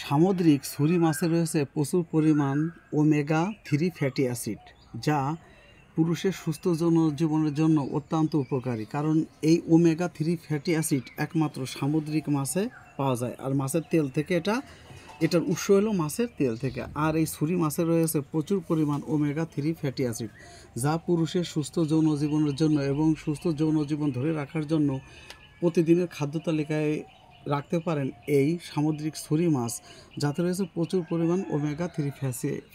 সামুদ্রিক ছুরি মাছে রয়েছে প্রচুর পরিমাণ ওমেগা-3 ফ্যাটি অ্যাসিড, যা পুরুষের সুস্থ যৌন জীবনের জন্য অত্যন্ত উপকারী। কারণ এই ওমেগা-3 ফ্যাটি অ্যাসিড একমাত্র সামুদ্রিক মাছে পাওয়া যায়। আর মাছের তেল থেকে এটার উৎস হলো মাছের তেল থেকে। আর এই ছুরি মাছে রয়েছে প্রচুর পরিমাণ ওমেগা-3 ফ্যাটি অ্যাসিড, যা পুরুষের সুস্থ যৌন জীবনের জন্য এবং সুস্থ যৌন জীবন ধরে রাখার জন্য প্রতিদিনের খাদ্য তালিকায় রাখতে পারেন এই সামুদ্রিক ছুরি মাছ, যাতে রয়েছে প্রচুর পরিমাণ ওমেগা-3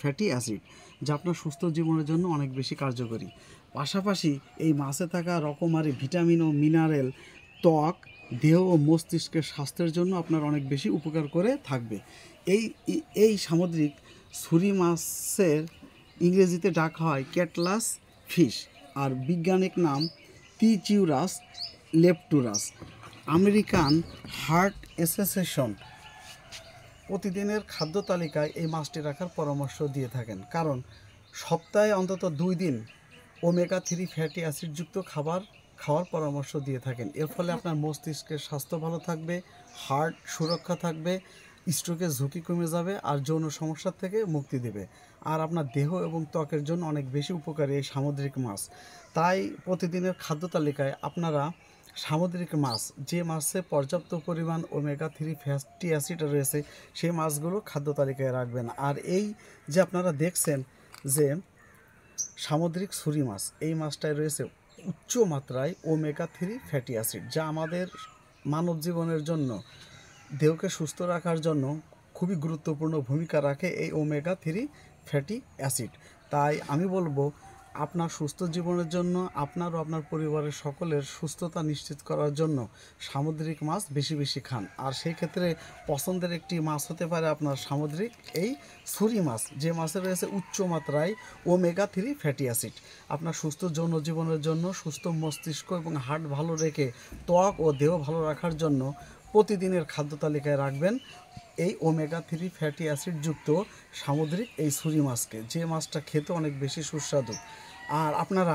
ফ্যাটি অ্যাসিড, যা আপনার সুস্থ জীবনের জন্য অনেক বেশি কার্যকরী। পাশাপাশি এই মাছে থাকা রকমারি ভিটামিন ও মিনারেল ত্বক, দেহ ও মস্তিষ্কের স্বাস্থ্যের জন্য আপনার অনেক বেশি উপকার করে থাকবে। এই সামুদ্রিক ছুরি মাছের ইংরেজিতে ডাকা হয় ক্যাটলাস ফিশ, আর বৈজ্ঞানিক নাম পিচিউরাস লেপটুরাস। আমেরিকান হার্ট অ্যাসোসিয়েশন প্রতিদিনের খাদ্য তালিকায় এই মাছটি রাখার পরামর্শ দিয়ে থাকেন, কারণ সপ্তাহে অন্তত 2 দিন ওমেগা-3 ফ্যাটি অ্যাসিডযুক্ত খাবার খাওয়ার পরামর্শ দিয়ে থাকেন। এর ফলে আপনার মস্তিষ্কের স্বাস্থ্য ভালো থাকবে, হার্ট সুরক্ষা থাকবে, স্ট্রোকের ঝুঁকি কমে যাবে, আর যৌন সমস্যার থেকে মুক্তি দেবে। আর আপনার দেহ এবং ত্বকের জন্য অনেক বেশি উপকারী এই সামুদ্রিক মাছ। তাই প্রতিদিনের খাদ্য তালিকায় আপনারা সামুদ্রিক মাছ, যে মাছে পর্যাপ্ত পরিমাণ ওমেগা-3 ফ্যাটি অ্যাসিড রয়েছে, সেই মাছগুলো খাদ্য তালিকায় রাখবেন। আর এই যে আপনারা দেখছেন যে সামুদ্রিক ছুরি মাছ, এই মাছটায় রয়েছে উচ্চ মাত্রায় ওমেগা-3 ফ্যাটি অ্যাসিড, যা আমাদের মানব জীবনের জন্য, দেহকে সুস্থ রাখার জন্য খুবই গুরুত্বপূর্ণ ভূমিকা রাখে এই ওমেগা-3 ফ্যাটি অ্যাসিড। তাই আমি বলবো, আপনার সুস্থ জীবনের জন্য, আপনার ও আপনার পরিবারের সকলের সুস্থতা নিশ্চিত করার জন্য সামুদ্রিক মাছ বেশি বেশি খান। আর সেই ক্ষেত্রে পছন্দের একটি মাছ হতে পারে আপনার সামুদ্রিক এই ছুরি মাছ, যে মাছে রয়েছে উচ্চ মাত্রায় ওমেগা-3 ফ্যাটি অ্যাসিড। আপনার সুস্থ যৌন জীবনের জন্য, সুস্থ মস্তিষ্ক এবং হার্ট ভালো রেখে ত্বক ও দেহ ভালো রাখার জন্য প্রতিদিনের খাদ্য তালিকায় রাখবেন এই ওমেগা-3 ফ্যাটি অ্যাসিডযুক্ত সামুদ্রিক এই ছুরি মাছকে, যে মাছটা খেতে অনেক বেশি সুস্বাদু। আর আপনার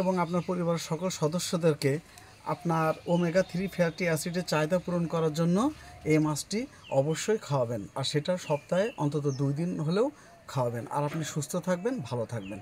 এবং আপনার পরিবারের সকল সদস্যদেরকে আপনার ওমেগা-3 ফ্যাটি অ্যাসিডের চাহিদা পূরণ করার জন্য এই মাছটি অবশ্যই খাওয়াবেন, আর সেটা সপ্তাহে অন্তত 2 দিন হলেও খাওয়াবেন। আর আপনি সুস্থ থাকবেন, ভালো থাকবেন।